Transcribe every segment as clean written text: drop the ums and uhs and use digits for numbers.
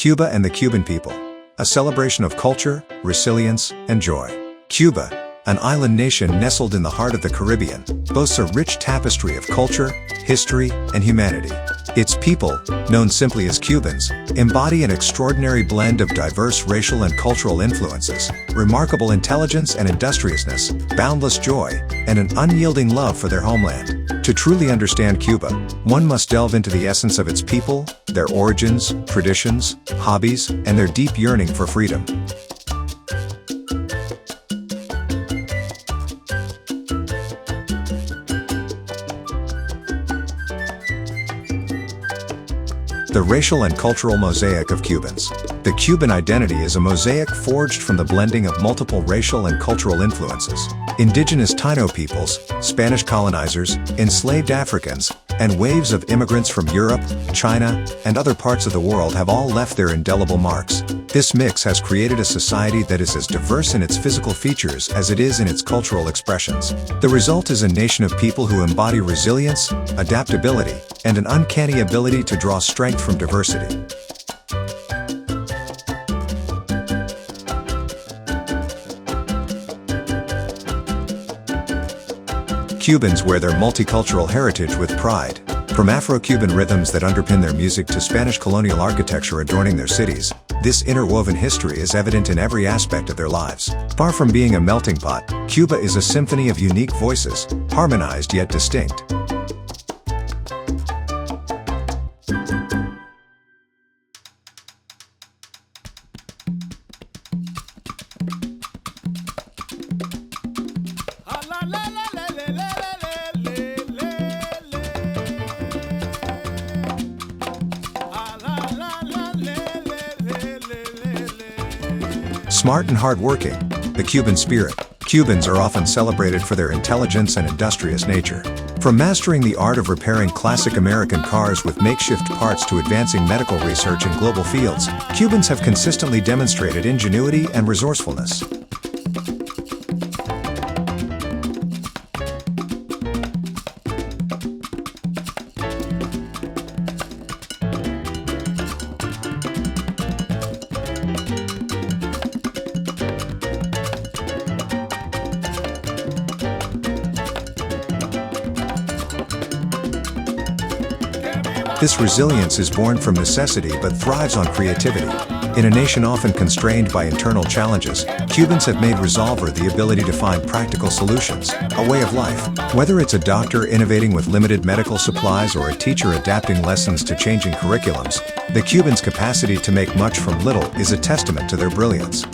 Cuba and the Cuban people. A celebration of culture, resilience, and joy. Cuba, an island nation nestled in the heart of the Caribbean, boasts a rich tapestry of culture, history, and humanity. Its people, known simply as Cubans, embody an extraordinary blend of diverse racial and cultural influences, remarkable intelligence and industriousness, boundless joy, and an unyielding love for their homeland. To truly understand Cuba, one must delve into the essence of its people, their origins, traditions, hobbies, and their deep yearning for freedom. The racial and cultural mosaic of Cubans. The Cuban identity is a mosaic forged from the blending of multiple racial and cultural influences. Indigenous Taíno peoples, Spanish colonizers, enslaved Africans, and waves of immigrants from Europe, China, and other parts of the world have all left their indelible marks. This mix has created a society that is as diverse in its physical features as it is in its cultural expressions. The result is a nation of people who embody resilience, adaptability, and an uncanny ability to draw strength from diversity. Cubans wear their multicultural heritage with pride. From Afro-Cuban rhythms that underpin their music to Spanish colonial architecture adorning their cities, this interwoven history is evident in every aspect of their lives. Far from being a melting pot, Cuba is a symphony of unique voices, harmonized yet distinct. Smart and hardworking, the Cuban spirit. Cubans are often celebrated for their intelligence and industrious nature. From mastering the art of repairing classic American cars with makeshift parts to advancing medical research in global fields, Cubans have consistently demonstrated ingenuity and resourcefulness. This resilience is born from necessity but thrives on creativity. In a nation often constrained by internal challenges, Cubans have made resolve the ability to find practical solutions, a way of life. Whether it's a doctor innovating with limited medical supplies or a teacher adapting lessons to changing curriculums, the Cubans' capacity to make much from little is a testament to their brilliance.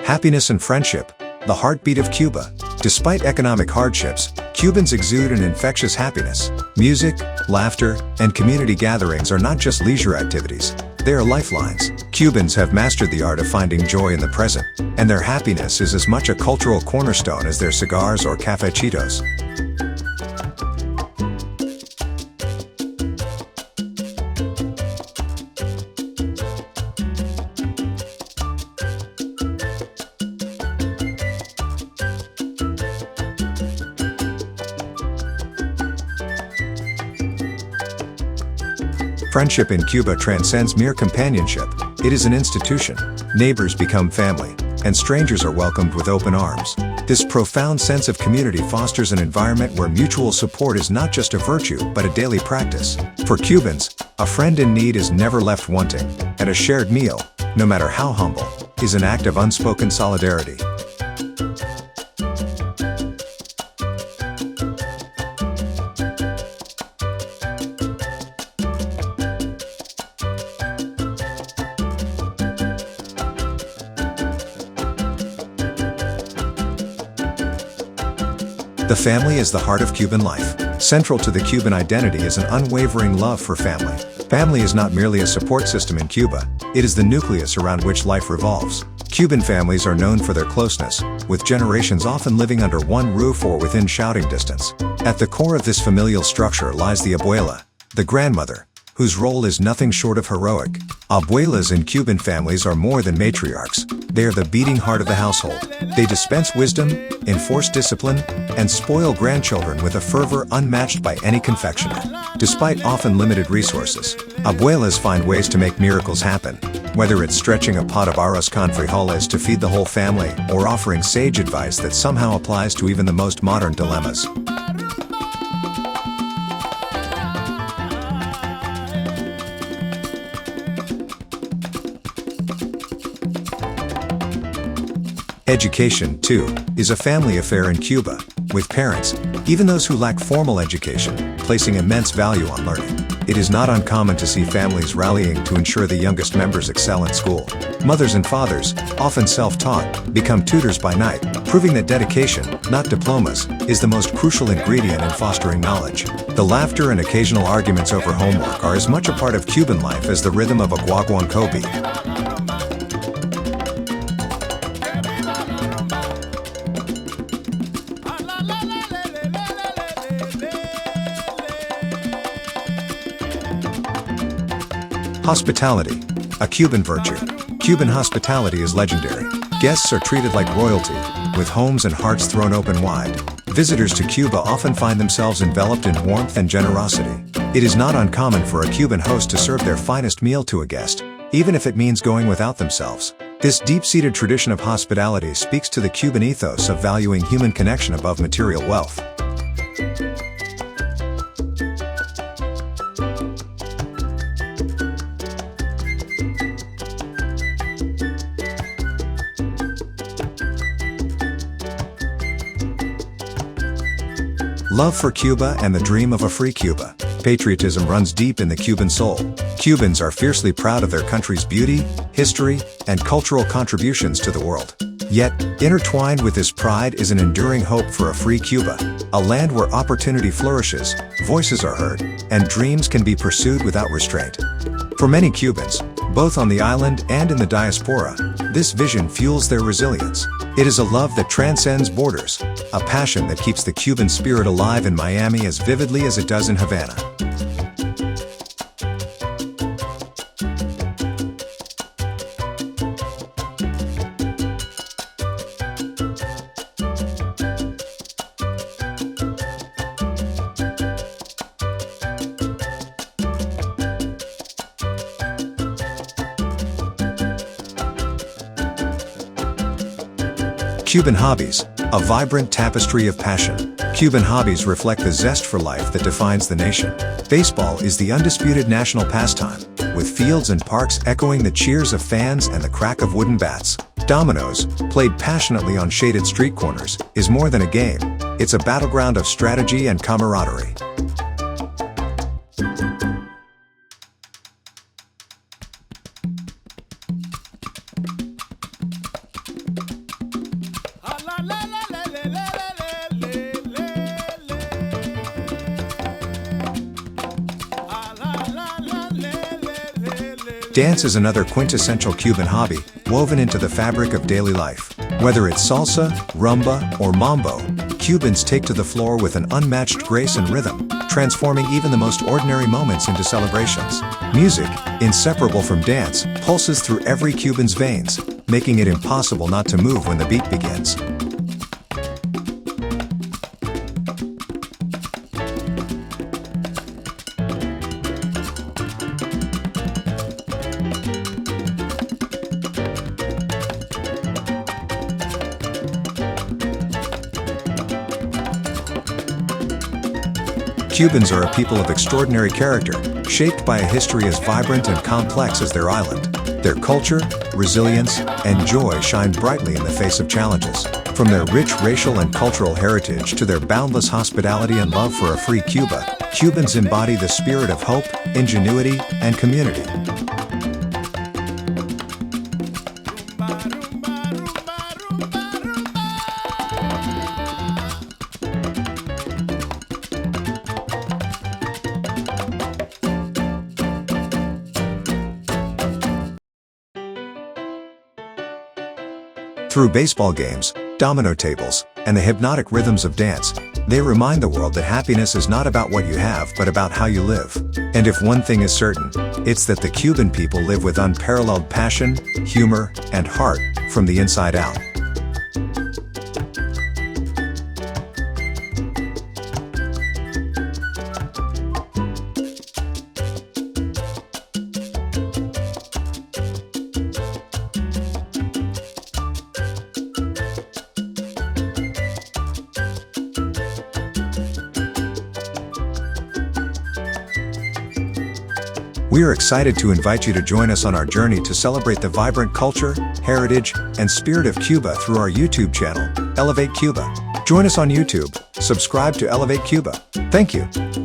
Happiness and friendship, the heartbeat of Cuba. Despite economic hardships, Cubans exude an infectious happiness. Music, laughter, and community gatherings are not just leisure activities, they are lifelines. Cubans have mastered the art of finding joy in the present, and their happiness is as much a cultural cornerstone as their cigars or cafecitos. Friendship in Cuba transcends mere companionship. It is an institution. Neighbors become family, and strangers are welcomed with open arms. This profound sense of community fosters an environment where mutual support is not just a virtue but a daily practice. For Cubans, a friend in need is never left wanting, and a shared meal, no matter how humble, is an act of unspoken solidarity. The family is the heart of Cuban life. Central to the Cuban identity is an unwavering love for family. Family is not merely a support system in Cuba, it is the nucleus around which life revolves. Cuban families are known for their closeness, with generations often living under one roof or within shouting distance. At the core of this familial structure lies the Abuela, The grandmother, whose role is nothing short of heroic. Abuelas in Cuban families are more than matriarchs. They are the beating heart of the household. They dispense wisdom, enforce discipline, and spoil grandchildren with a fervor unmatched by any confectioner. Despite often limited resources, abuelas find ways to make miracles happen. Whether it's stretching a pot of arroz con frijoles to feed the whole family, or offering sage advice that somehow applies to even the most modern dilemmas. Education, too, is a family affair in Cuba, with parents, even those who lack formal education, placing immense value on learning. It is not uncommon to see families rallying to ensure the youngest members excel in school. Mothers and fathers, often self-taught, become tutors by night, proving that dedication, not diplomas, is the most crucial ingredient in fostering knowledge. The laughter and occasional arguments over homework are as much a part of Cuban life as the rhythm of a guaguancó beat. Hospitality, a Cuban virtue. Cuban hospitality is legendary. Guests are treated like royalty, with homes and hearts thrown open wide. Visitors to Cuba often find themselves enveloped in warmth and generosity. It is not uncommon for a Cuban host to serve their finest meal to a guest, even if it means going without themselves. This deep-seated tradition of hospitality speaks to the Cuban ethos of valuing human connection above material wealth. Love for Cuba and the dream of a free Cuba. Patriotism runs deep in the Cuban soul. Cubans are fiercely proud of their country's beauty, history, and cultural contributions to the world. Yet, intertwined with this pride is an enduring hope for a free Cuba, a land where opportunity flourishes, voices are heard, and dreams can be pursued without restraint. For many Cubans, both on the island and in the diaspora, this vision fuels their resilience. It is a love that transcends borders, a passion that keeps the Cuban spirit alive in Miami as vividly as it does in Havana. Cuban hobbies, a vibrant tapestry of passion. Cuban hobbies reflect the zest for life that defines the nation. Baseball is the undisputed national pastime, with fields and parks echoing the cheers of fans and the crack of wooden bats. Dominoes, played passionately on shaded street corners, is more than a game. It's a battleground of strategy and camaraderie. Dance is another quintessential Cuban hobby, woven into the fabric of daily life. Whether it's salsa, rumba, or mambo, Cubans take to the floor with an unmatched grace and rhythm, transforming even the most ordinary moments into celebrations. Music, inseparable from dance, pulses through every Cuban's veins, making it impossible not to move when the beat begins. Cubans are a people of extraordinary character, shaped by a history as vibrant and complex as their island. Their culture, resilience, and joy shine brightly in the face of challenges. From their rich racial and cultural heritage to their boundless hospitality and love for a free Cuba, Cubans embody the spirit of hope, ingenuity, and community. Through baseball games, domino tables, and the hypnotic rhythms of dance, They remind the world that happiness is not about what you have but about how you live. And if one thing is certain, it's that the Cuban people live with unparalleled passion, humor, and heart, from the inside out. We are excited to invite you to join us on our journey to celebrate the vibrant culture, heritage, and spirit of Cuba through our YouTube channel, Elevate Cuba. Join us on YouTube, subscribe to Elevate Cuba. Thank you.